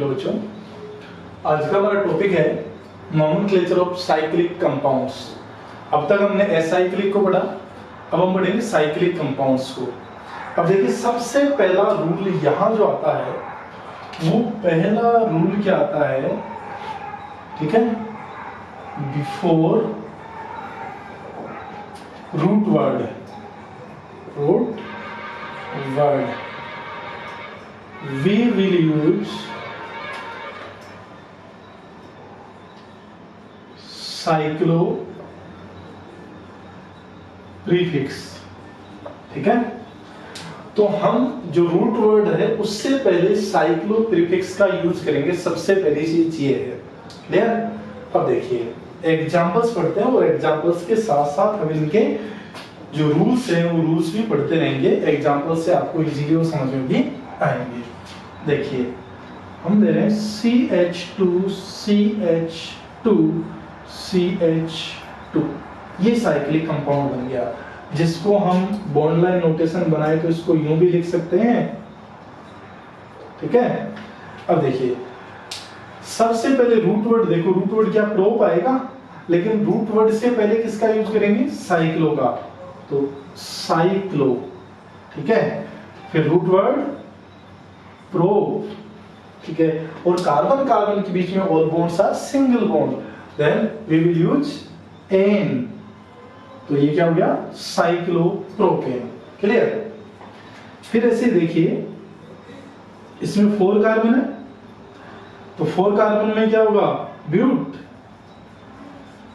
Hello बच्चों, आज का हमारा टॉपिक है नॉमेनक्लेचर ऑफ साइक्लिक कंपाउंड्स। अब तक हमने एसाइक्लिक को पढ़ा, अब हम पढ़ेंगे साइक्लिक कंपाउंड्स को। अब देखिए, सबसे पहला रूल यहाँ जो आता है, वो पहला रूल क्या आता है, ठीक है, before root word we will use cyclo prefix. ठीक है, तो हम जो रूट वर्ड है उससे पहले साइक्लो प्रीफिक्स का यूज करेंगे। सबसे पहली चीज ये है, क्लियर। अब देखिए, एग्जांपल्स पढ़ते हैं और एग्जांपल्स के साथ साथ हम इनके जो रूल्स हैं वो रूल्स भी पढ़ते रहेंगे। एग्जांपल से आपको इजीली वो समझ में भी आएंगे। देखिए, हम दे रहे हैं CH2CH2CH2, ये साइक्लिक कंपाउंड बन गया, जिसको हम बॉन्ड लाइन नोटेशन बनाए तो इसको यूं भी लिख सकते हैं। ठीक है, अब देखिए, सबसे पहले रूट वर्ड देखो, रूट वर्ड क्या प्रोप आएगा, लेकिन रूट वर्ड से पहले किसका यूज करेंगे, साइक्लो का, तो साइक्लो। ठीक है, फिर रूट वर्ड प्रो, ठीक है, और कार्बन कार्बन के बीच में all bonds are single bond, then we will use ane, तो ये क्या हो गया, साइक्लोप्रोपेन। क्लियर। फिर ऐसे देखिए, इसमें 4 कार्बन है, तो 4 कार्बन में क्या होगा, ब्यूट,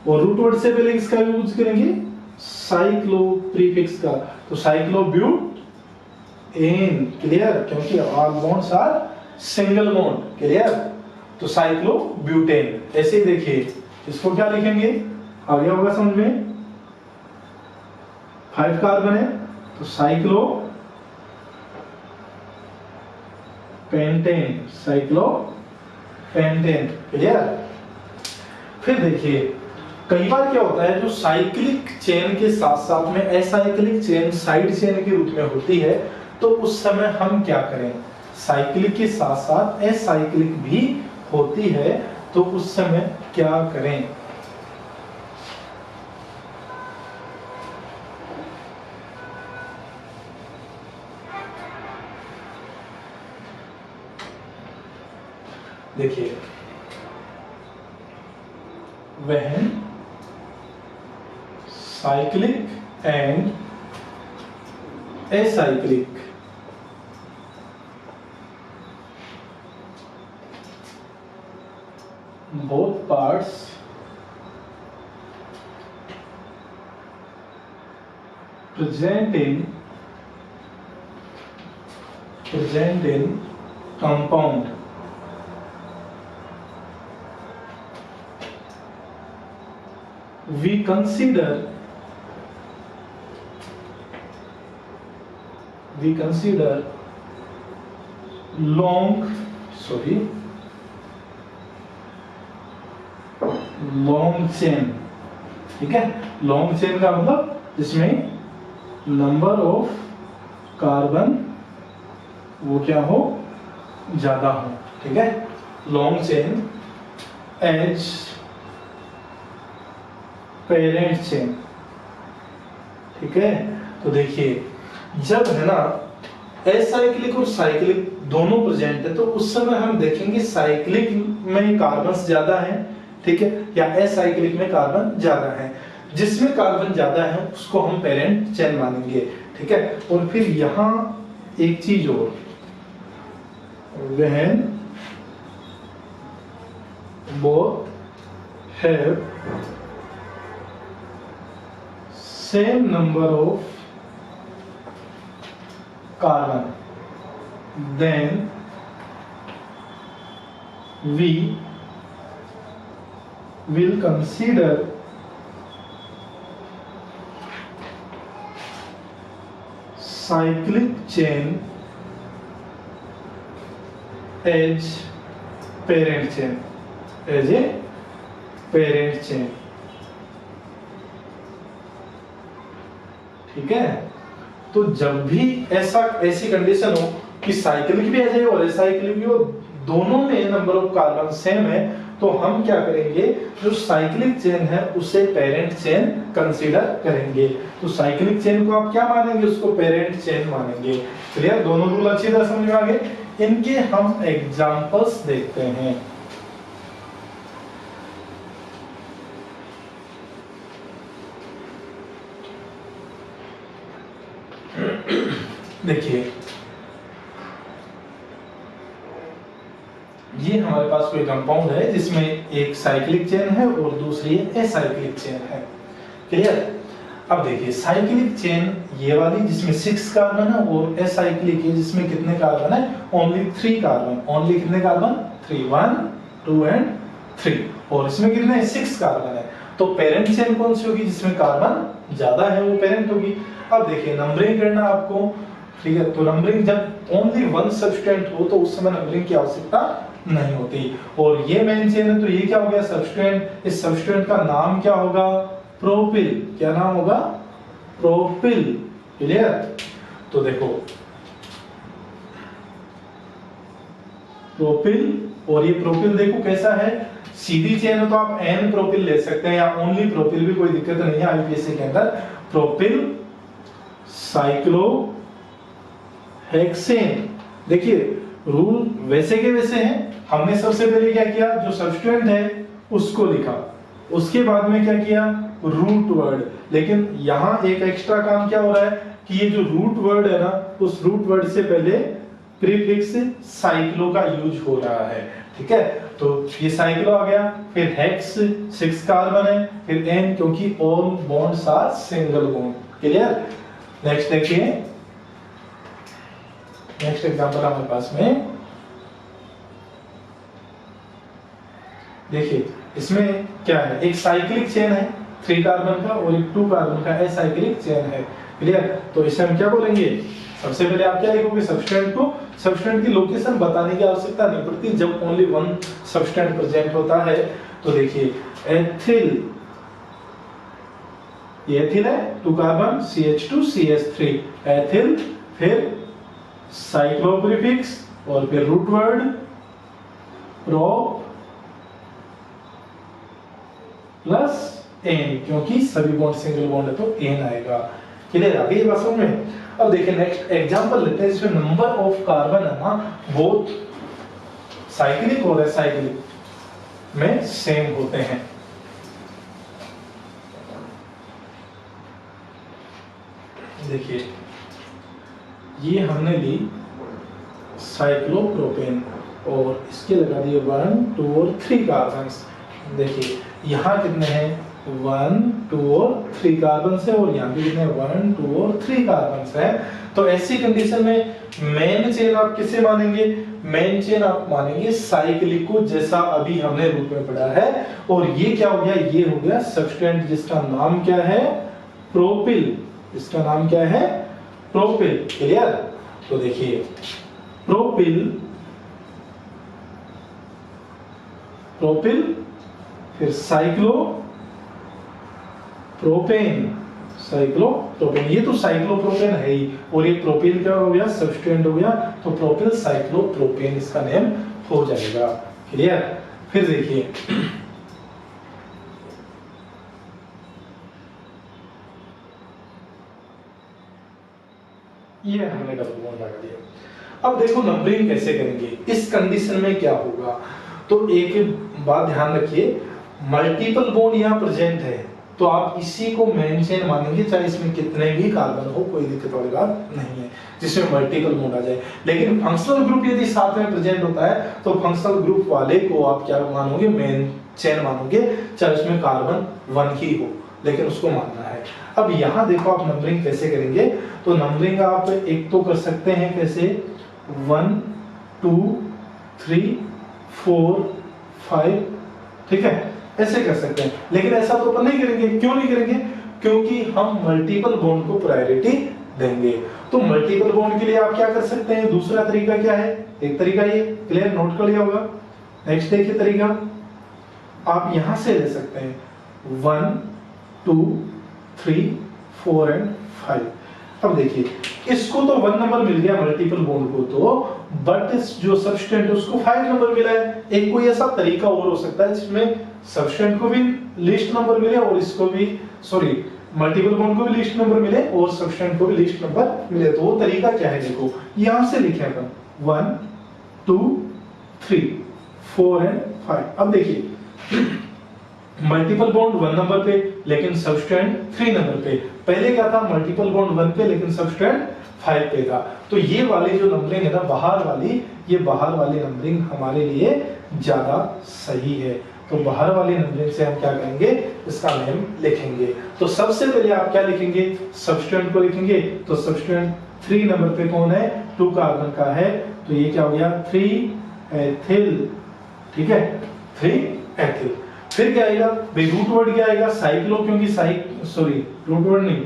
और रूट वर्ड से पहले किसका यूज करेंगे, साइक्लो प्रीफिक्स का, तो साइक्लोब्यूट एन। क्लियर, क्योंकि all bonds are single bond. Clear, तो साइक्लोब्यूटेन। ऐसे ही देखिए, इसको क्या लिखेंगे, आ गया होगा समझ में, 5 कार्बन है, तो साइक्लो पेंटेन, साइक्लोपेंटेन। क्लियर। फिर देखिए, कई बार क्या होता है, जो साइक्लिक चेन के साथ साथ में एसाइक्लिक चेन साइड चेन के रूप में होती है, तो उस समय हम क्या करें, साइक्लिक के साथ साथ एसाइक्लिक भी होती है, तो उस समय क्या करें। देखिए, when cyclic and acyclic both parts present in compound, we consider long chain. ठीक है, लॉन्ग चेन का मतलब जिसमें नंबर ऑफ कार्बन वो क्या हो, ज्यादा हो। ठीक है, long chain as parent chain. ठीक है, तो देखिए, जब है ना एसाइक्लिक और साइक्लिक दोनों प्रेजेंट है, तो उस समय हम देखेंगे साइक्लिक में कार्बन ज्यादा है, ठीक है, या एसाइक्लिक में कार्बन ज्यादा है। जिसमें कार्बन ज्यादा है उसको हम पेरेंट चेन मानेंगे। ठीक है, और फिर यहां एक चीज और, when both have same number of carbon, then we will consider cyclic chain as parent chain, as a parent chain। ठीक है, तो जब भी ऐसी कंडीशन हो कि साइक्लिक भी आ जाए और एसाइक्लिक भी हो, दोनों में नंबर ऑफ कार्बन सेम है, तो हम क्या करेंगे, जो साइक्लिक चेन है उसे पेरेंट चेन कंसीडर करेंगे। तो साइक्लिक चेन को आप क्या मानेंगे, उसको पेरेंट चेन मानेंगे। क्लियर, दोनों रूल अच्छी तरह समझ में आ गए। इनके हम एग्जांपल्स देखते हैं। देखिए, ये हमारे पास कोई कंपाउंड है जिसमें एक साइक्लिक चेन है और दूसरी एसाइक्लिक चेन है। क्लियर। अब देखिए, साइक्लिक चेन ये वाली जिसमें 6 कार्बन है, और एसाइक्लिक है जिसमें कितने कार्बन है, ओनली 3 कार्बन। ओनली कितने कार्बन, 3, 1 2 एंड 3। और इसमें कितने 6 कार्बन है। तो पेरेंट चेन कौन सी होगी, जिसमें कार्बन ज्यादा है वो पेरेंट होगी। अब देखिए, नंबरिंग करना आपको, ठीक है। तो नंबरिंग जब ओनली 1 सब्सटेंट हो तो उस समय नंबरिंग की आवश्यकता नहीं होती। और ये मेन चेन है, तो ये क्या हो गया, सब्सटेंट। इस सब्सटेंट का नाम क्या होगा, प्रोपिल। क्या नाम होगा, प्रोपिल। क्लियर। तो देखो, प्रोपिल, और ये प्रोपिल देखो कैसा है, सीधी चेन है तो आप एन प्रोपिल ले सकते हैं या ओनली प्रोपिल भी, कोई दिक्कत नहीं है आईपीएससी के अंदर। Propyl cyclo hexane. देखिए, रूल वैसे के वैसे हैं। हमने सबसे पहले क्या किया, जो सब्सटेंट है उसको लिखा, उसके बाद में क्या किया, रूट वर्ड। लेकिन यहाँ एक एक्स्ट्रा काम क्या हो रहा है कि ये जो रूट वर्ड है ना, उस रूट वर्ड से पहले प्रीफिक्स साइक्लो का यूज हो रहा है। ठीक है, तो ये साइक्लो आ गया, फिर हेक्स 6 कार्बन है, फिर एन क्योंकि all bonds are single bond. Clear. Next देखिए, नेक्स्ट एग्जांपल हमारे पास में देखिए, इसमें क्या है, एक साइक्लिक चेन है 3 कार्बन का और एक 2 कार्बन का एसाइक्लिक चेन है। क्लियर। तो इसे हम क्या बोलेंगे, सबसे पहले आप क्या लिखोगे, सब्सटेंट को, सब्सटेंट की लोकेशन बताने की आवश्यकता नहीं पड़ती जब ओनली 1 सब्सटेंट प्रेजेंट होता है। तो देखिए, एथिल, ये एथिल है 2 कार्बन CH2 CH3 एथिल, फिर साइक्लो प्रीफिक्स और फिर root word prop plus ane, क्योंकि सभी बॉन्ड सिंगल बॉन्ड है तो एन आएगा। क्लियर, आगे बात समझ में। अब देखिए, नेक्स्ट एग्जांपल लेते हैं जिसमें नंबर ऑफ कार्बन है ना, बोथ साइक्लिक और एसाइक्लिक में सेम होते हैं। देखिए, ये हमने ली साइक्लोप्रोपेन और इसके लगा दिए 1 2 और 3 कार्बन। देखिए, यहाँ कितने हैं, 1 2 और 3 कार्बन है, और यहाँ भी कितने 1 2 और 3 कार्बन है। तो ऐसी कंडीशन में मेन चेन आप किसे मानेंगे, मेन चेन आप मानेंगे साइक्लिक को, जैसा अभी हमने रूप में पढ़ा है। और ये क्या हो गया, ये हो गया सब्सटेंट जिसका नाम क्या है, प्रोपिल। इसका नाम क्या है, प्रोपिल। क्लियर। तो देखिए, प्रोपिल, प्रोपिल, फिर साइक्लो प्रोपेन, साइक्लो प्रोपेन। ये तो साइक्लो प्रोपेन है ही, और ये प्रोपिल क्या हो गया, सब्सटेंट हो गया, तो प्रोपिल साइक्लो प्रोपेन इसका नेम हो जाएगा। क्लियर। फिर देखिए, ये हमने डबल बॉन्ड लगा दिया। अब देखो नंबरिंग कैसे करेंगे, इस कंडीशन में क्या होगा। तो एक बात ध्यान रखिए, मल्टीपल बॉन्ड यहाँ प्रेजेंट है तो आप इसी को मेन चेन मानेंगे, चाहे इसमें कितने भी कार्बन हो, कोई दिक्कत वाली बात नहीं है, जिसमें मल्टीपल बॉन्ड आ जाए। लेकिन फंक्शनल ग्रुप यदि साथ में प्रेजेंट होता है तो फंक्शनल ग्रुप वाले को आप क्या मानोगे, मेन चेन मानोगे, चाहे उसमें कार्बन 1 ही हो, लेकिन उसको मानना है। अब यहाँ देखो आप नंबरिंग कैसे करेंगे। तो नंबरिंग आप एक तो कर सकते हैं कैसे, 1 2 3 4 5, ठीक है, ऐसे कर सकते हैं। लेकिन ऐसा तो अपन नहीं करेंगे। क्यों नहीं करेंगे, क्योंकि हम मल्टीपल बॉन्ड को प्रायोरिटी देंगे। तो मल्टीपल बॉन्ड के लिए आप क्या कर सकते हैं, दूसरा तरीका क्या है, एक तरीका ये क्लियर नोट कर लिया होगा। नेक्स्ट देखिए तरीका, आप यहां से ले सकते हैं 1 2 3 4 एंड 5। अब देखिए, इसको तो 1 नंबर मिल गया मल्टीपल बॉन्ड को, तो बट जो सब्सटेंट है उसको 5 नंबर मिला है। एक कोई ऐसा तरीका और हो सकता है जिसमें सब्सटेंट को भी लीस्ट नंबर मिले और इसको भी सॉरी मल्टीपल बॉन्ड को भी लीस्ट नंबर मिले और सब्सटेंट को भी लीस्ट नंबर मिले। तो वो तरीका क्या है, देखो यहां से लिखे अपन 1 2 3 4 एंड 5। अब देखिए मल्टीपल बॉन्ड 1 नंबर पे लेकिन सब्सटेंट 3 नंबर पे। पहले क्या था, मल्टीपल बॉन्ड 1 पे लेकिन सब्सटेंट 5 पे था। तो ये वाली जो नंबरिंग है ना बाहर वाली, ये बाहर वाली नंबरिंग हमारे लिए ज्यादा सही है। तो बाहर वाली नंबरिंग से हम क्या करेंगे, इसका नेम लिखेंगे। तो सबसे पहले आप क्या लिखेंगे, सब्सटेंट को लिखेंगे। तो सब्सटेंट 3 नंबर पे कौन है, 2 कार्बन का है। तो ये क्या हो गया 3 एथिल, ठीक है 3 एथिल। फिर क्या आएगा भाई, रूट वर्ड क्या आएगा, साइक्लो, क्योंकि रूट वर्ड नहीं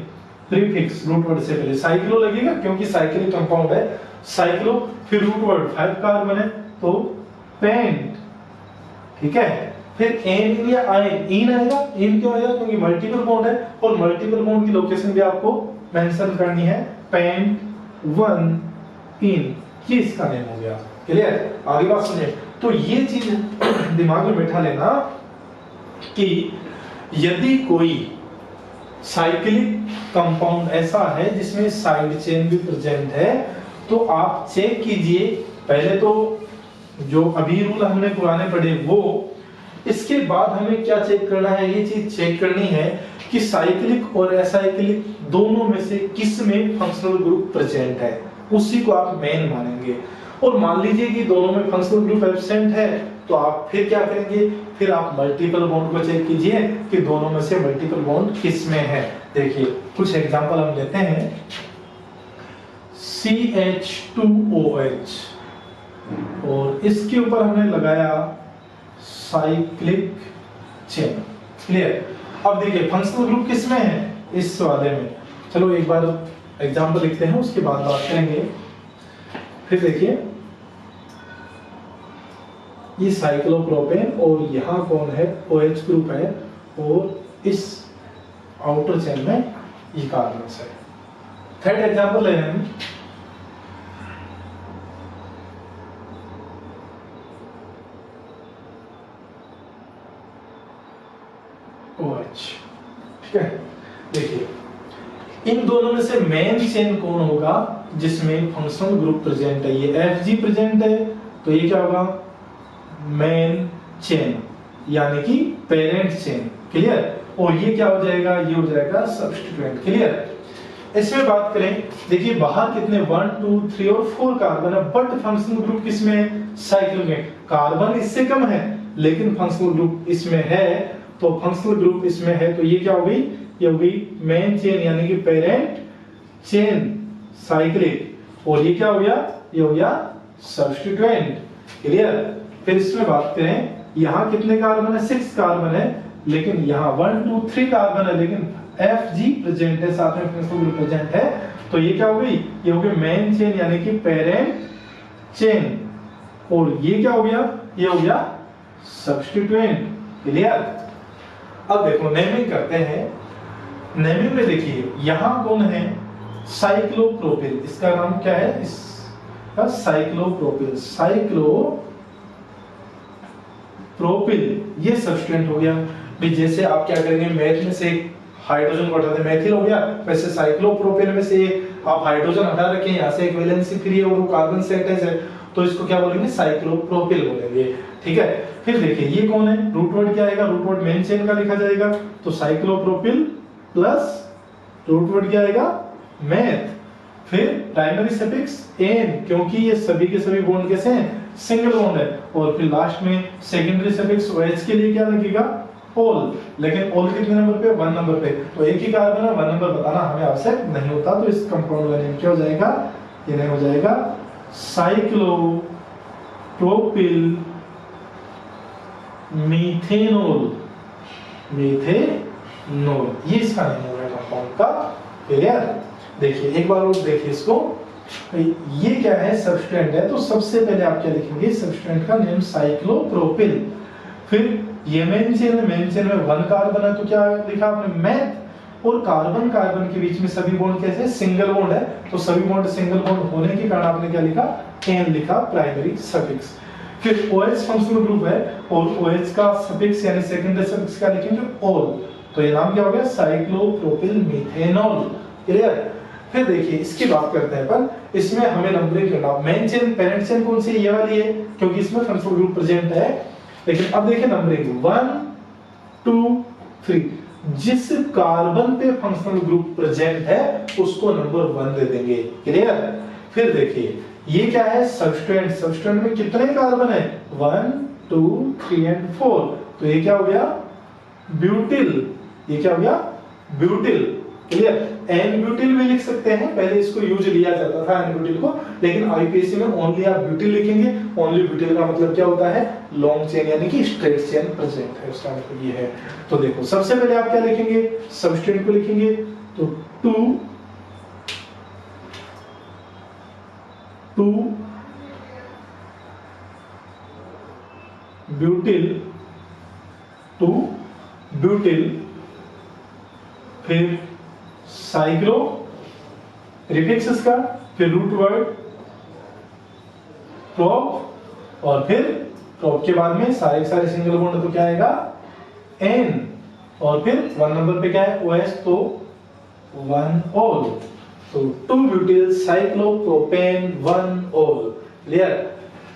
प्रीफिक्स, रूट वर्ड से पहले साइक्लो लगेगा क्योंकि साइक्लिक कंपाउंड है साइक्लो। फिर रूट वर्ड 5 कार्बन है तो पेंट, ठीक है। फिर एन या आयन, इन आएगा, इन क्यों आएगा क्योंकि मल्टीपल बॉन्ड है और मल्टीपल बॉन्ड की लोकेशन भी आपको मेंशन करनी है, पेंट 1 इन, ये इसका नेम हो गया। क्लियर, आगे बात सुनिए। तो ये चीज दिमाग में बैठा लेना कि यदि कोई साइक्लिक कंपाउंड ऐसा है जिसमें साइड चेन भी प्रेजेंट है तो आप चेक कीजिए। पहले तो जो अभी रूल हमने पुराने पढ़े वो, इसके बाद हमें क्या चेक करना है, ये चीज चेक करनी है कि साइक्लिक और एसाइक्लिक दोनों में से किस में फंक्शनल ग्रुप प्रेजेंट है, उसी को आप मेन मानेंगे। और मान लीजिए कि दोनों में फंक्शनल ग्रुप एब्सेंट है तो आप फिर क्या करेंगे, फिर आप मल्टीपल बॉन्ड को चेक कीजिए कि दोनों में से मल्टीपल बॉन्ड किस में है। देखिए कुछ एग्जांपल हम लेते हैं, CH2OH और इसके ऊपर हमने लगाया साइक्लिक चेन। क्लियर, अब देखिए फंक्शनल ग्रुप किस में है, इस वाले में। चलो एक बार एग्जांपल लिखते हैं उसके बाद बात करेंगे। फिर देखिए ये साइक्लोप्रोपेन और यहाँ कौन है, OH ग्रुप है और इस आउटर चेन में ये कार्बन है। थर्ड एग्जांपल ले रहे हैं, OH, ठीक है। देखिए इन दोनों में से मेन चेन कौन होगा जिसमें फंक्शनल ग्रुप प्रेजेंट है, ये FG प्रेजेंट है तो ये क्या होगा मेन चेन यानी कि पेरेंट चेन। क्लियर, और ये क्या हो जाएगा, ये हो जाएगा सब्स्टिट्यूएंट। क्लियर, इसमें बात करें, देखिए बाहर कितने 1 2 3 और 4 कार्बन है बट फंक्शनल ग्रुप किसमें है, साइक्लो में। कार्बन इससे कम है लेकिन फंक्शनल ग्रुप इसमें है, तो फंक्शनल ग्रुप इसमें है तो ये क्या हो गई, ये हो गई मेन चेन यानी कि पेरेंट चेन साइक्लिक। और ये क्या हो गया, ये हो गया सब्स्टिट्यूएंट। क्लियर, फिर इसमें बात करें, यहाँ कितने कार्बन है, 6 कार्बन है लेकिन यहाँ 1 2 3 कार्बन है लेकिन FG प्रेजेंट है, साथ में फंक्शनल ग्रुप प्रेजेंट है। तो ये क्या हो गई, ये हो गई मेन चेन यानी कि पेरेंट चेन। और ये क्या हो गया, ये हो गया सब्स्टिट्यूएंट। क्लियर, अब देखो नेमिंग करते हैं। नेमिंग में देखिए यहाँ कौन है, साइक्लोप्रोपिल, इसका नाम क्या है, इसका साइक्लोप्रोपिल। साइक्लोप्रोपिल ये सब्स्टिट्यूएंट हो गया। भी जैसे आप क्या करेंगे, मैथ में से हाइड्रोजन को हटाते मैथिल हो गया, वैसे साइक्लोप्रोपिल में से आप हाइड्रोजन हटा रखें, यहाँ से एक वैलेंसी फ्री है और वो कार्बन से अटैच है तो इसको क्या बोलेंगे, साइक्लोप्रोपिल बोलेंगे। ठीक है, फिर देखिए ये कौन है, रूट वर्ड क्या आएगा, रूट वर्ड मेन चेन का लिखा जाएगा तो साइक्लोप्रोपिल प्लस रूट वर्ड क्या आएगा, मेथ। फिर प्राइमरी सफिक्स एन क्योंकि ये सभी के सभी बॉन्ड कैसे हैं, सिंगल बॉन्ड है। और फिर लास्ट में सेकेंडरी सफिक्स OH के लिए क्या लगेगा, ऑल। लेकिन ऑल कितने नंबर पे, 1 नंबर पे। तो एक ही कार्बन है, 1 नंबर बताना हमें आवश्यक नहीं होता। तो इस कंपाउंड का नेम क्या हो जाएगा, ये नेम हो जाएगा साइक्लोप्रोपिल मीथेनॉल। मीथेनॉल ये इसका नेम हो गया कंपाउंड का। क्लियर, देखिए एक बार और देखिए इसको, ये क्या है, सब्स्टिट्यूएंट है। तो सबसे पहले आप क्या लिखेंगे, सब्स्टिट्यूएंट का नेम साइक्लोप्रोपिल। फिर ये मेन चेन में 1 कार्बन है तो क्या लिखा आपने, मेथ। और कार्बन कार्बन के बीच में सभी बॉन्ड कैसे सिंगल बॉन्ड है, तो सभी बॉन्ड सिंगल बॉन्ड होने के कारण आपने क्या लिखा, एन लिखा प्राइमरी सफिक्स। फिर OH फंक्शनल ग्रुप है और OH का सफिक्स यानी सेकेंडरी सफिक्स क्या लिखेंगे, ऑल, तो ये नाम क्या हो गया, साइक्लोप्रोपिल मिथेनॉल। क्लियर। फिर देखिए इसकी बात करते हैं अपन, इसमें हमें नंबरिंग करना, मेन चेन पेरेंट चेन कौन सी है, ये वाली है क्योंकि इसमें फंक्शनल ग्रुप प्रेजेंट है। लेकिन अब देखिए नंबरिंग 1 2 3, जिस कार्बन पे फंक्शनल ग्रुप प्रेजेंट है उसको नंबर 1 दे देंगे। क्लियर। फिर देखिए ये क्या है, सबस्टेंट, सबस्टेंट में कितने कार्बन है, 1 2 3 एंड 4, तो ये क्या हो गया, ब्यूटिल, ये क्या हो गया, ब्यूटिल। क्लियर। एन ब्यूटिल भी लिख सकते हैं, पहले इसको यूज लिया जाता था एन ब्यूटिल को, लेकिन आईपीएससी में ओनली आप ब्यूटिल लिखेंगे। ओनली ब्यूटिल का मतलब क्या होता है, लॉन्ग चेन यानी कि स्ट्रेट चेन प्रेजेंट है, उसका मतलब ये है। तो देखो सबसे पहले आप क्या लिखेंगे, सबस्टेंट को लिखेंगे, तो 2 ब्यूटिल, 2 ब्यूटिल, फिर साइक्लो रिफिक्स इसका, फिर रूट वर्ड प्रोप, और फिर प्रोप के बाद में सारे सिंगल बॉन्ड, तो क्या आएगा एन, और फिर 1 नंबर पे क्या है OH, तो 1 ऑल, तो 2 ब्यूटिल साइक्लोप्रोपेन 1 ऑल। क्लियर।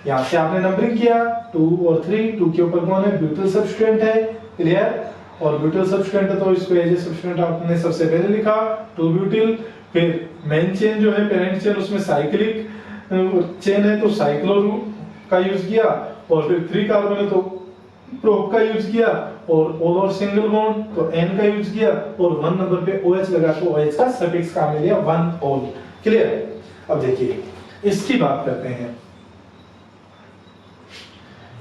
यहां से आपने नंबरिंग किया 2 और 3, 2 के ऊपर कौन है, ब्यूटिल सबस्टेंट है। क्लियर। और ब्यूटिल सबस्टेंट है तो इसको एज ए सबस्टेंट आपने सबसे पहले लिखा 2 ब्यूटिल। फिर मेन चेन जो है पेरेंट चेन, उसमें साइक्लिक चेन है तो साइक्लो का यूज किया, और फिर 3 कार्बन है तो प्रोप का यूज किया, और ऑल और सिंगल बॉन्ड तो एन का यूज किया, और 1 नंबर पे OH लगा तो OH का सफिक्स काम लिया 1 ऑल। क्लियर। अब देखिए इसकी बात करते हैं,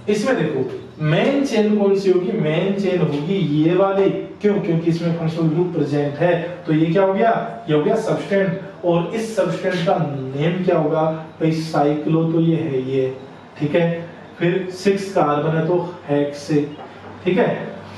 इसमें देखो मेन चेन कौन सी होगी, मेन चेन होगी ये वाली, क्यों, क्योंकि इसमें फंक्शनल ग्रुप प्रेजेंट है, तो ये क्या हो गया, ये हो गया सबस्टेंट, और इस सबस्टेंट का नेम क्या होगा भाई, साइक्लो, तो ये है ये, ठीक है। फिर 6 कार्बन है तो हेक्स, ठीक है,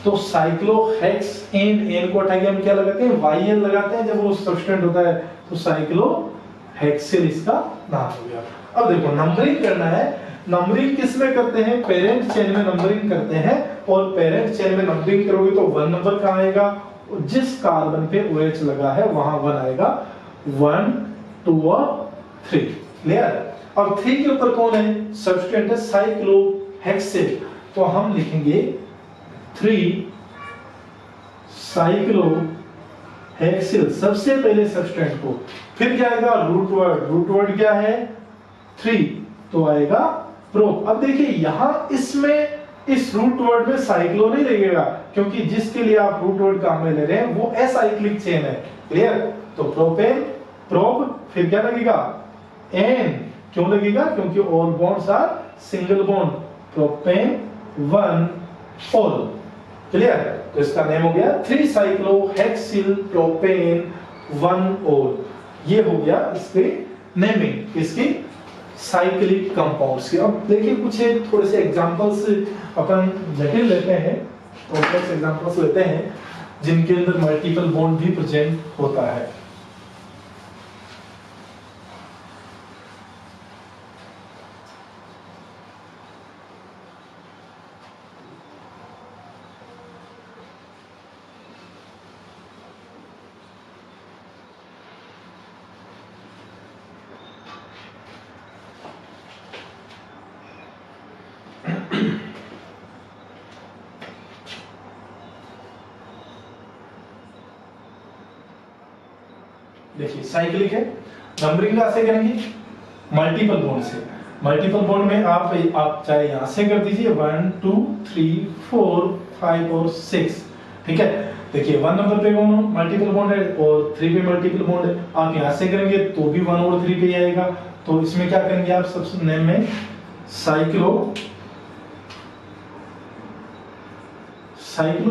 तो साइक्लो हेक्स एंड एन को हटा के हम क्या लगाते हैं, YN लगाते हैं जब वो सबस्टेंट होता है, तो साइक्लो हेक्सिल इसका नाम हो गया। अब देखो नंबरिंग करना है, नंबरिंग किस में करते हैं, पेरेंट चेन में नंबरिंग करते हैं, और पेरेंट चेन में नंबरिंग करोगे तो 1 नंबर कहां आएगा, जिस कार्बन पे OH लगा है वहां 1 आएगा, 1 2 और 3। क्लियर। अब 3 के ऊपर कौन है, सबस्टेंट है साइक्लोहेक्सिल, तो हम लिखेंगे 3 साइक्लोहेक्सिल सबसे पहले सबस्टेंट को, फिर क्या आएगा रूट वर्ड, रूट वर्ड क्या है 3, तो आएगा प्रोप। अब देखिए यहां इसमें इस रूट वर्ड में साइक्लो नहीं लगेगा, क्योंकि जिसके लिए आप रूट वर्ड काम में ले रहे हैं वो एसाइक्लिक चेन है। क्लियर। तो प्रोपेन प्रोप, फिर क्या लगेगा एन, क्यों लगेगा, क्योंकि all bonds are single bond, propane 1 ol. Clear. तो इसका नेम हो गया 3 साइक्लोहेक्सिल प्रोपेन 1 ऑल। ये हो गया इसके नेमिंग, इसकी साइक्लिक कंपाउंड्स की। अब देखिए कुछ थोड़े से एग्जांपल्स अपन जटिल लेते हैं, कॉम्प्लेक्स एग्जांपल्स लेते हैं जिनके अंदर मल्टीपल बॉन्ड भी प्रेजेंट होता है। देखिए साइक्लिक है, नंबरिंग कैसे करेंगे, मल्टीपल बॉन्ड से। मल्टीपल बॉन्ड में आप चाहे यहां से कर दीजिए 1 2 3 4 5 और 6, ठीक है। देखिए 1 नंबर पे कौन मल्टीपल बॉन्ड है और 3 पे मल्टीपल बॉन्ड है, आप यहां से करेंगे तो भी 1 और 3 पे ही आएगा। तो इसमें क्या करेंगे आप, सबसे नेम में साइक्लो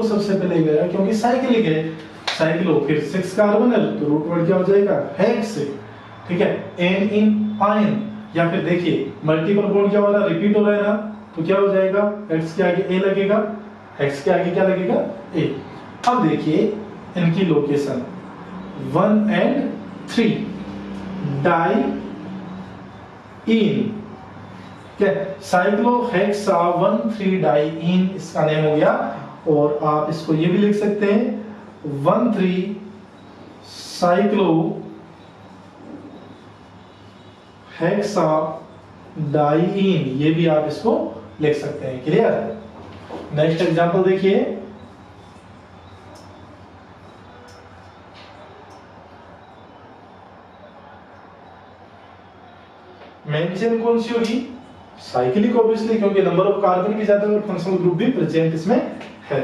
सबसे पहले गया क्योंकि साइक्लिक है, साइक्लो, फिर 6 कार्बन है तो रूट वर्ड क्या हो जाएगा हेक्स, ठीक है, एन इन आयन। या फिर देखिए मल्टीपल बॉन्ड क्या हो रहा है, रिपीट हो रहा है ना, तो क्या हो जाएगा, एक्स के आगे ए लगेगा, एक्स के आगे क्या लगेगा ए। अब देखिए इनकी location 1 and 3 diene, cyclohexa 1,3 diene इसका नेम हो गया। और आप इसको ये भी लिख सकते हैं 1,3 साइक्लो हेक्सा डाइइन, ये भी आप इसको लिख सकते हैं। क्लियर। नेक्स्ट एग्जांपल देखिए, मेन चेन कौन सी होगी? साइक्लिक ऑब्वियसली, क्योंकि नंबर ऑफ कार्बन भी ज्यादा और फंक्शनल ग्रुप भी प्रेजेंट इसमें है।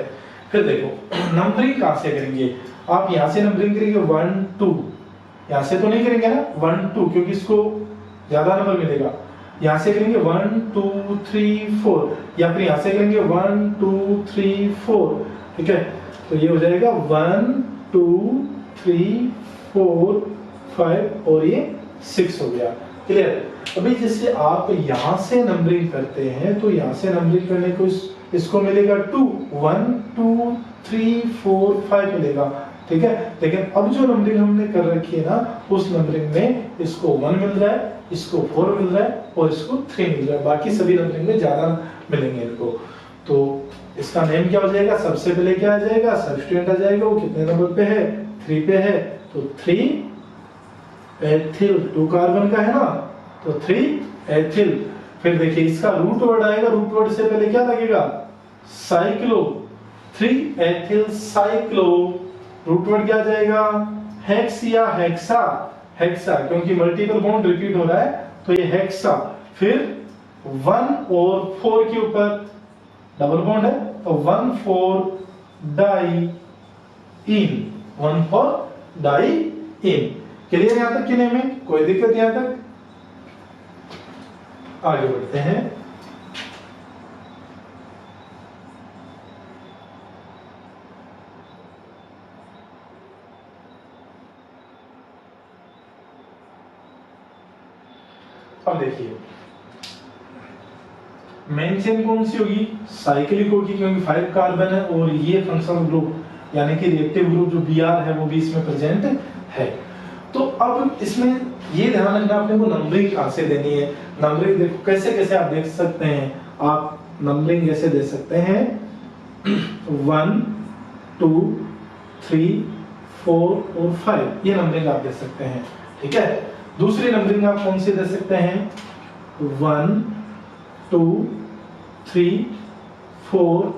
फिर देखो नंबरिंग कहां से करेंगे? आप यहां से नंबरिंग करेंगे 1 2, यहां से तो नहीं करेंगे ना 1 2, क्योंकि इसको ज्यादा नंबर मिलेगा। यहां से करेंगे 1 2 3 4, या फिर यहां से करेंगे 1 2 3 4। ठीक है, तो ये हो जाएगा 1 2 3 4 5 और ये 6 हो गया। क्लियर। अभी जैसे आप यहां से नंबरिंग करते हैं तो यहां से नंबरिंग करने को इसको मिलेगा 2 1 2 3 4 5 मिलेगा। ठीक है, लेकिन अब जो नंबरिंग हमने कर रखी है ना, उस नंबरिंग में इसको 1 मिल रहा है, इसको 4 मिल रहा है और इसको 3 मिल रहा है। बाकी सभी नंबरिंग में ज्यादा मिलेंगे इनको। तो इसका नेम क्या हो जाएगा? सबसे पहले क्या आ जाएगा? सब्स्टिट्यूएंट आ जाएगा। वो कितने नंबर पे है? 3 पे है, तो 3 एथिल, 2 कार्बन का है ना, तो 3 एथिल। फिर देखिए इसका रूट वर्ड आएगा, रूट वर्ड से पहले क्या लगेगा? Cyclo, 3 ethyl cyclo. Root word क्या आ जाएगा? हेक्स या हेक्सा, हेक्सा, क्योंकि मल्टीपल बॉन्ड रिपीट हो रहा है तो ये हेक्सा। फिर 1 और 4 के ऊपर डबल बॉन्ड है तो 1 4 डाई इन, 1 4 डाई इन। क्लियर यहां तक कि नहीं में कोई दिक्कत यहां तक? आगे बढ़ते हैं। अब देखिए मेन चेन कौन सी होगी? साइक्लिक होगी, क्योंकि 5 कार्बन है और ये फंक्शनल ग्रुप यानी कि रिएक्टिव ग्रुप जो Br है वो भी इसमें प्रेजेंट है। तो अब इसमें ये ध्यान रखना आपने को नंबरिंग कहां से देनी है। नंबरिंग देखो कैसे कैसे आप देख सकते हैं। आप नंबरिंग ऐसे दे सकते हैं 1 2 3 4 और 5, ये नंबरिंग आप दे सकते हैं। ठीक है, दूसरी नंबरिंग आप कौन सी दे सकते हैं? 1 2 3 4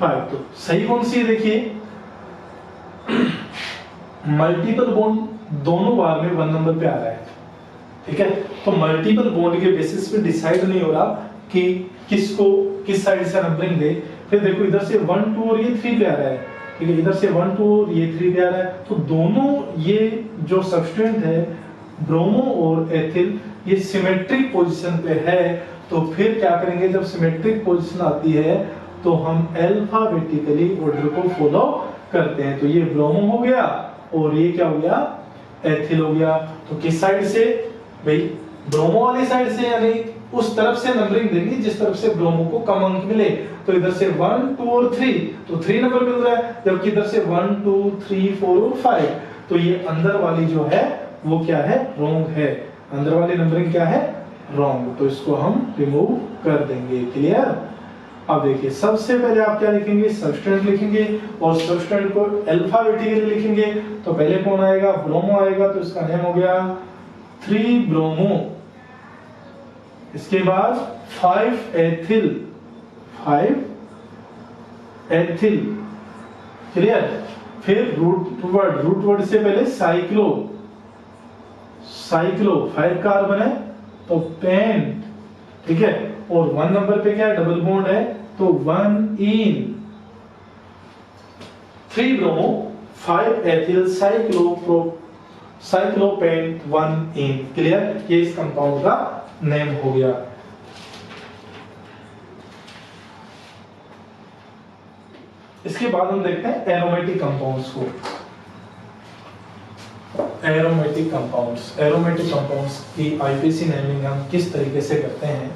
5। तो सही कौन सी है? देखिए मल्टीपल बॉन्ड दोनों बार में 1 नंबर पे आ रहा है। ठीक है, तो मल्टीपल बॉन्ड के बेसिस पे डिसाइड नहीं हो रहा कि किसको किस साइड से नंबरिंग दे। फिर देखो इधर से 1 2 और ये 3 पे आ रहा है। ठीक है, इधर से 1 2 और ये 3 पे आ रहा है, तो दोनों ये जो सब्स्टिट्यूएंट है ब्रोमो और एथिल ये सिमेट्रिक पोजीशन पे है। तो फिर क्या करेंगे? जब सिमेट्रिक पोजीशन आती है तो हम अल्फाबेटिकली ऑर्डर को फॉलो करते हैं। तो ये ब्रोमो हो गया और ये क्या हो गया? एथिल हो गया। तो किस साइड से भाई? ब्रोमो वाली साइड से, यानी उस तरफ से नंबरिंग देंगे जिस तरफ से ब्रोमो को कम अंक मिले। तो इधर से 1 2 और 3, तो 3 नंबर मिल रहा है, जबकि इधर से 1 2 3 4 और 5। तो ये अंदर वाली जो है वो क्या है? रॉन्ग है। अंदर वाली नंबरिंग क्या है? रॉन्ग। तो इसको हम रिमूव कर देंगे। क्लियर। अब देखिए सबसे पहले आप क्या लिखेंगे? सब्स्टिट्यूएंट लिखेंगे और सब्स्टिट्यूएंट को अल्फाबेटिकली लिखेंगे। तो पहले कौन आएगा? ब्रोमो आएगा, तो इसका नेम हो गया 3 ब्रोमो। इसके बाद 5 एथिल, 5 एथिल। क्लियर। फिर रूट वर्ड से पहले साइक्लो, साइक्लो 5 कार्बन है तो पेंट। ठीक है, और 1 नंबर पे क्या है? डबल बॉन्ड है, तो 1 इन 3 ब्रोमो 5 एथिल साइक्लोपेंट 1 इन। क्लियर, ये इस कंपाउंड का नेम हो गया। इसके बाद हम देखते हैं एरोमेटिक कंपाउंड्स को। एरोमेटिक कंपाउंड्स की आईपीसी नेमिंग हम किस तरीके से करते हैं?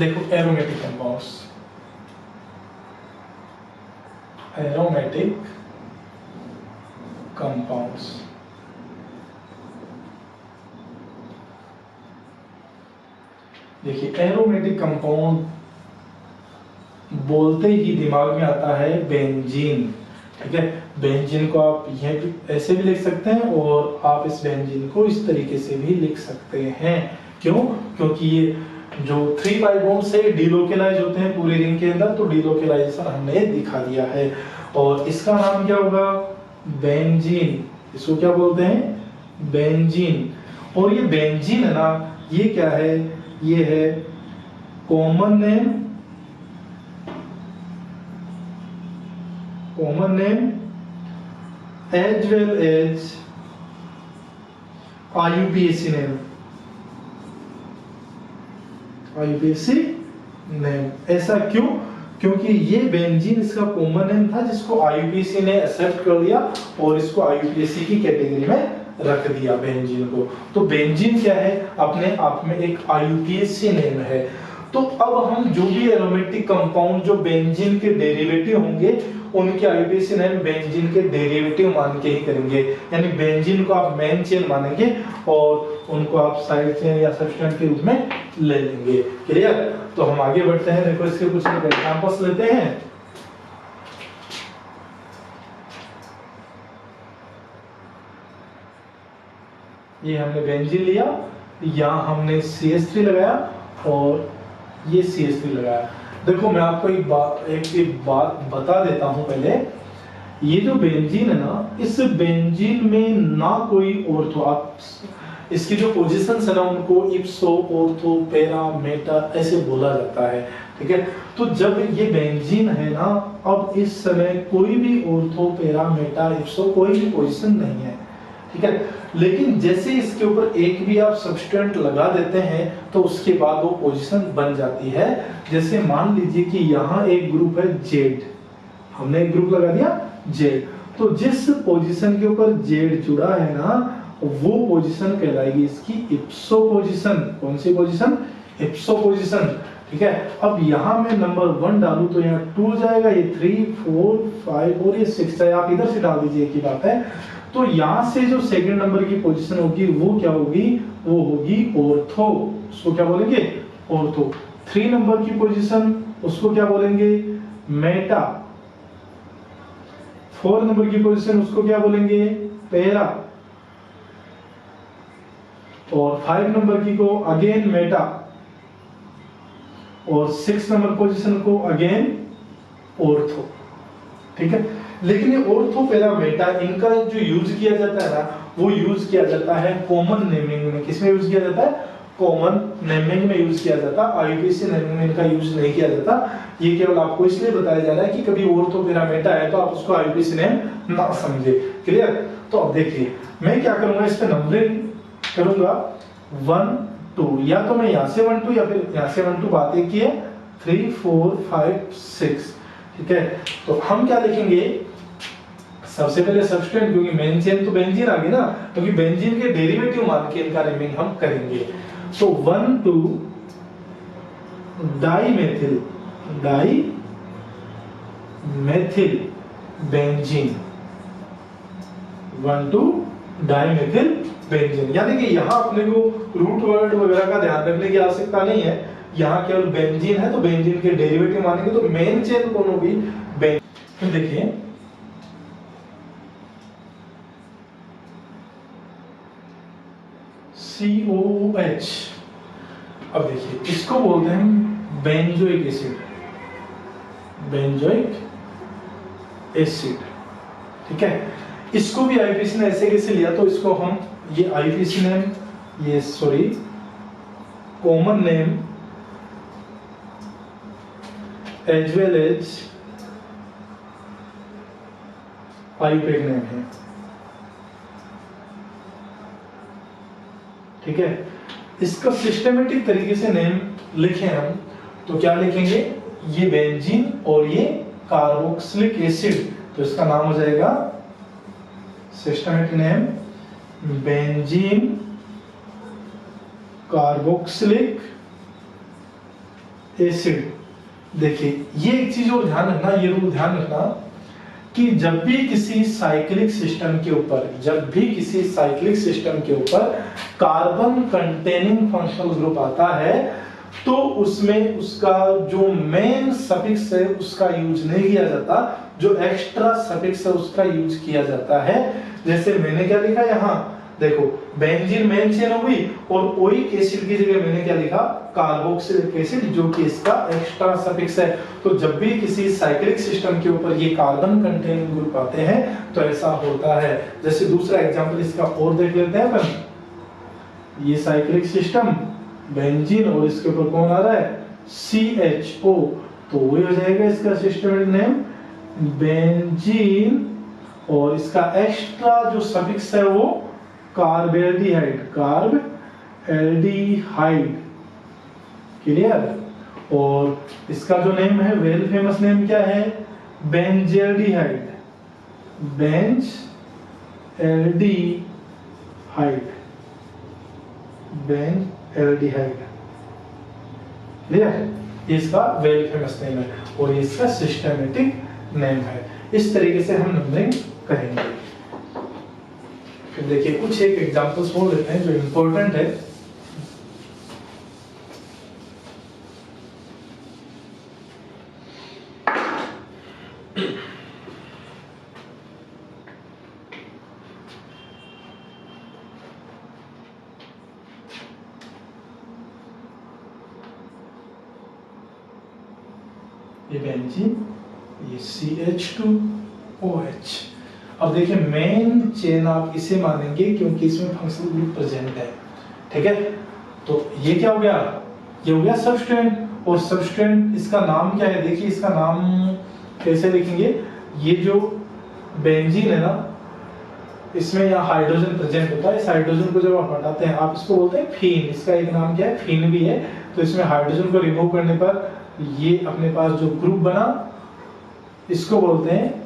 देखो एरोमेटिक कंपाउंड्स, एरोमेटिक कंपाउंड्स, देखिए एरोमेटिक कंपाउंड बोलते ही दिमाग में आता है बेंजीन। ठीक है, बेंजीन को आप यह भी ऐसे भी लिख सकते हैं और आप इस बेंजीन को इस तरीके से भी लिख सकते हैं। क्यों? क्योंकि ये जो 3 पाई बॉन्ड से डिलोकेलाइज होते हैं पूरे रिंग के अंदर, तो डिलोकेलाइजेशन हमने दिखा दिया है। और इसका नाम क्या होगा? बेंजीन। इसको क्या बोलते हैं? बेंजीन। और ये बेंजीन है ना, ये क्या है? ये है common name, common name as well as IUPAC name, IUPAC name। ऐसा क्यों? क्योंकि ये बेंजीन इसका कॉमन नेम था जिसको IUPAC ने एक्सेप्ट कर लिया और इसको IUPAC की कैटेगरी में रख दिया बेंजीन को। तो बेंजीन क्या है? अपने आप में एक IUPAC नेम है। तो अब हम जो भी एरोमेटिक कंपाउंड जो बेंजीन के डेरिवेटिव होंगे उनके IUPAC नेम बेंजीन के डेरिवेटिव मान के ही करेंगे। यानी बेंजीन को आप मेन चेन मानेंगे और उनको आप साइड चेन या सब्स्टिट्यूएंट के रूप में ले लेंगे। क्लियर? तो हम आगे बढ़ते हैं। देखो इसके कुछ एग्जांपल्स लेते हैं। ये हमने बेंजीन लिया, यहाँ हमने CH3 लगाया और ये CH3 लगाया। देखो मैं आपको एक बात बता देता हूं पहले। ये जो बेंजीन है ना, इस बेंजीन में ना कोई ऑर्थो, आप इसकी जो पोजीशंस है ना उनको इप्सो, ऑर्थो, पैरा, मेटा ऐसे बोला जाता है। ठीक है, तो जब ये बेंजीन है ना, अब इस समय कोई भी ऑर्थो, पैरा, मेटा, इप्सो कोई भी पोजीशन नहीं है। ठीक है, लेकिन जैसे इसके ऊपर एक भी आप सब्स्टिट्यूएंट लगा देते हैं तो उसके बाद वो पोजीशन बन जाती है। जैसे मान लीजिए कि यहाँ एक ग्रुप है जेड, हमने एक ग्रुप लगा दिया जेड, तो जिस पोजीशन के ऊपर जेड जुड़ा है ना वो पोजीशन कहलाएगी इसकी इप्सो पोजीशन। कौन सी पोजीशन? इप्सो पोजीशन। ठीक है, अब यहाँ मैं नंबर 1 डालूं तो यहाँ 2 जाएगा, ये 3, 4, 5 और ये 6 है। आप इधर से डाल दीजिए, एक ही बात है। तो यहां से जो सेकंड नंबर की पोजीशन होगी वो क्या होगी? वो होगी ऑर्थो। उसको क्या बोलेंगे? ऑर्थो। 3 नंबर की पोजीशन उसको क्या बोलेंगे? मेटा। 4 नंबर की पोजीशन उसको क्या बोलेंगे? पैरा। और 5 नंबर की को अगेन मेटा और 6 नंबर पोजीशन को अगेन ऑर्थो। ठीक है, लेकिन ये ऑर्थो, पैरा, मेटा इनका जो यूज किया जाता है ना वो यूज किया जाता है कॉमन नेमिंग में। किसमें यूज किया जाता है? कॉमन नेमिंग में यूज किया जाता है। IUPAC नेमिंग में इनका यूज नहीं किया जाता। ये केवल आपको इसलिए बताया जा रहा है कि कभी ऑर्थो, पैरा, मेटा है तो आप उसको IUPAC नेम ना समझे। क्लियर? तो अब देखिए मैं क्या करूंगा, इस पे नंबरिंग करूंगा 1 2, या तो मैं यहाँ से 1 2 या फिर यहाँ से 1 2 बात एक की है, 3 4 5 6। ठीक है, तो हम क्या लिखेंगे? सबसे पहले सब्स्टिट्यूएंट, क्योंकि मेन चेन तो बेंजीन आ गई ना, क्योंकि बेंजीन के डेरिवेटिव मान के इनका नेमिंग हम करेंगे। तो 1 2 dimethyl, dimethyl benzene, 1 2 dimethyl benzene. यानी कि यहाँ अपने को रूट वर्ड वगैरह का ध्यान रखने की आवश्यकता नहीं है। यहाँ केवल बेंजीन है तो बेंजीन के डेरिवेटिव मानेंगे। तो मेन चेन कौन होगी? तो देखिए COOH। अब देखिए इसको बोलते हैं बेंजोइक एसिड, बेंजोइक एसिड। ठीक है, इसको भी IUPAC ने ऐसे कैसे लिया? तो इसको हम ये IUPAC नेम, ये sorry common name as well as IUPAC name है। ठीक है, इसका सिस्टमेटिक तरीके से नेम लिखें हम तो क्या लिखेंगे? ये बेंजीन और ये कार्बोक्सिलिक एसिड, तो इसका नाम हो जाएगा systematic name benzene carboxylic acid. देखिए ये एक चीज और ध्यान रखना, ये रूल ध्यान रखना कि जब भी किसी साइक्लिक सिस्टम के ऊपर कार्बन कंटेनिंग फंक्शनल ग्रुप आता है तो उसमें उसका जो मेन सफिक्स है उसका यूज नहीं किया जाता, जो एक्स्ट्रा सफिक्स है उसका यूज किया जाता है। जैसे मैंने क्या लिखा यहाँ, देखो बेंजीन मेन चेन हो गई और ओइक एसिड की जगह मैंने क्या लिखा, कार्बोक्सिलिक एसिड, जो कि इसका एक्स्ट्रा सफिक्स है। तो जब भी किसी साइक्लिक सिस्टम के ऊपर ये कार्बन कंटेनिंग ग्रुप आते हैं तो ऐसा होता है। जैसे दूसरा एग्जांपल इसका और देख लेते हैं अपन। ये साइक्लिक सिस्टम बेंजीन और इसके ऊपर कौन आ रहा है, CHO, तो वही हो जाएगा इसका सिस्टमेटिक नेम बेंजीन, और इसका एक्स्ट्रा जो सफिक्स है वो कार्बेल्डिहाइड, क्लियर। और इसका जो नेम है वेल फेमस नेम क्या है, बेंजेल्डिहाइड, बेंजेल्डिहाइड, क्लियर। ये इसका वेल फेमस नेम है और ये इसका सिस्टमेटिक नेम है। इस तरीके से हम नंबरिंग करेंगे। फिर देखिए कुछ एक एग्जांपल्स बोल लेते हैं जो इंपॉर्टेंट है। ये बेंजीन, ये CH2OH। अब देखिए मेन चेन आप इसे मानेंगे क्योंकि इसमें फंक्शनल ग्रुप प्रेजेंट है, ठीक है। तो ये क्या हो गया, ये हो गया सबस्टेंट। और सबस्टेंट इसका नाम क्या है, देखिए इसका नाम कैसे लिखेंगे। ये जो बेंजीन है ना, इसमें यहाँ हाइड्रोजन प्रेजेंट होता है। इस हाइड्रोजन को जब आप हटाते हैं आप इसको बोलते हैं फीन। इसका एक नाम क्या है, फीन भी है। तो इसमें हाइड्रोजन को रिमूव करने पर ये अपने पास जो ग्रुप बना इसको बोलते हैं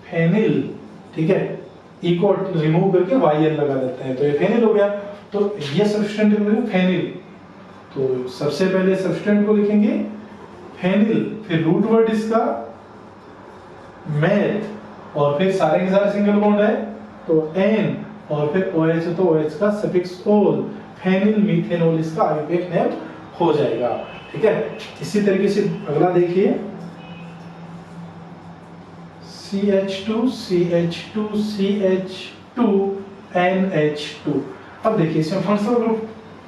फेनिल, ठीक है। ई को रिमूव करके YL लगा देते हैं तो ये फेनिल हो गया। तो ये सब्सटेंट है फेनिल। तो सबसे पहले सब्सटेंट को लिखेंगे फेनिल, फिर रूट वर्ड इसका मेथ, और फिर सारे के सारे सिंगल बॉन्ड है तो N, और फिर OH तो OH का सफिक्स ओल, फेनिल मीथेनॉल इसका आईयूपीएक नेम हो जाएगा, ठीक है। इसी तरीके से अगला देखिए CH2NH2। अब देखिए इसमें फंक्शनल ग्रुप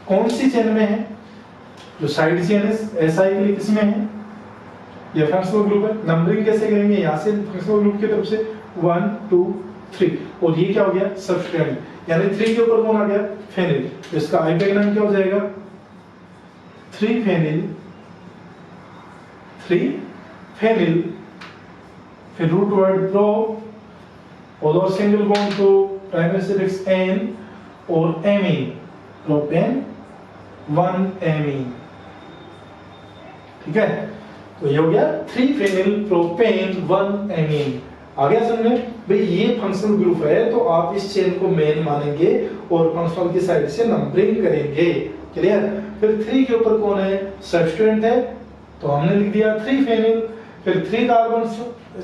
कौन सी चेन में है, जो साइड चेन है SI किसमें है, ये फंक्शनल ग्रुप है। नंबरिंग कैसे करेंगे, यहाँ से फंक्शनल ग्रुप की तरफ से 1 2 3, और ये क्या हो गया सबस्टेंट, यानी 3 के ऊपर कौन आ गया, फेनिल। इसका आईयूपीएक नाम क्या हो जाएगा, 3 फेनिल, फिर रूट वर्ड प्रो, और सिंगल बॉन्ड तो प्राइमरी सफिक्स N, और एमीन, प्रोपेन 1 एमीन, ठीक है। तो ये हो गया 3 फेनिल प्रोपेन 1 एमीन। आ गया समझ में भाई, ये फंक्शनल ग्रुप है तो आप इस चेन को मेन मानेंगे और फंक्शनल की साइड से नंबरिंग करेंगे, क्लियर। फिर 3 के ऊपर कौन है, सबस्टेंट है तो हमने लिख दिया 3 फेनिल। फिर 3 कार्बन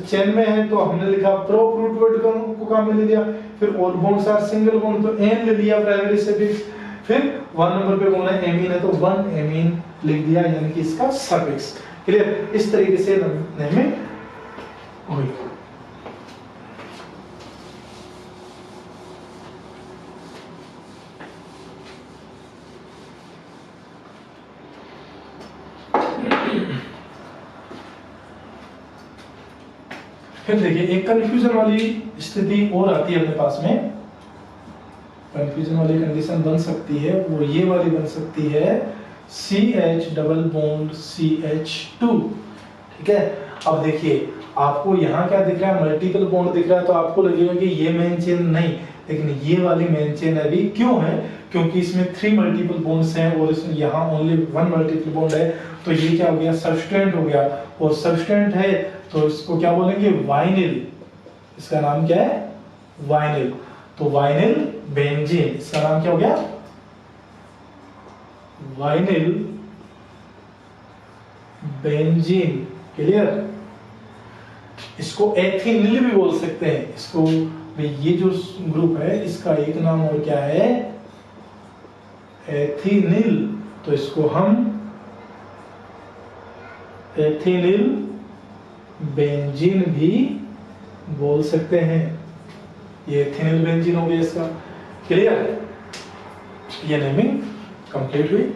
चेन में है तो हमने लिखा प्रो, रूट वर्ड को काम में ले लिया। फिर और बॉन्ड्स आर सिंगल बॉन्ड तो N ले लिया प्राइमरी सफिक्स। फिर 1 नंबर पे कौन है, एमीन है तो 1 एमीन लिख दिया, यानी कि इसका सफिक्स, क्लियर। इस तरीके से नेमिंग हुई। फिर देखिए एक कंफ्यूजन वाली स्थिति और आती है अपने पास में। कंफ्यूजन वाली कंडीशन बन सकती है, वो ये वाली बन सकती है CH डबल बॉन्ड CH2, ठीक है। अब देखिए आपको यहाँ क्या दिख रहा है, मल्टीपल बॉन्ड दिख रहा है, तो आपको लगेगा कि ये मेन चेन नहीं, लेकिन ये वाली मेन चेन अभी क्यों है, क्योंकि इसमें 3 मल्टीपल बॉन्ड्स हैं और इसमें यहाँ ओनली 1 मल्टीपल बॉन्ड है। तो ये क्या हो गया, सबस्टेंट हो गया, और सबस्टेंट है तो इसको क्या बोलेंगे, वाइनिल। इसका नाम क्या है, वाइनिल। तो वाइनिल बेंजीन, इसका नाम क्या हो गया, वाइनिल बेंजीन। क्लियर? इसको एथिनिल भी बोल सकते हैं। इसको ये जो ग्रुप है इसका एक नाम और क्या है? एथिनिल। तो इसको हम एथिनिल बेंजीन भी बोल सकते हैं। ये एथिनिल बेंजीन हो गया इसका। क्लियर? ये नेमिंग कंप्लीट हुई।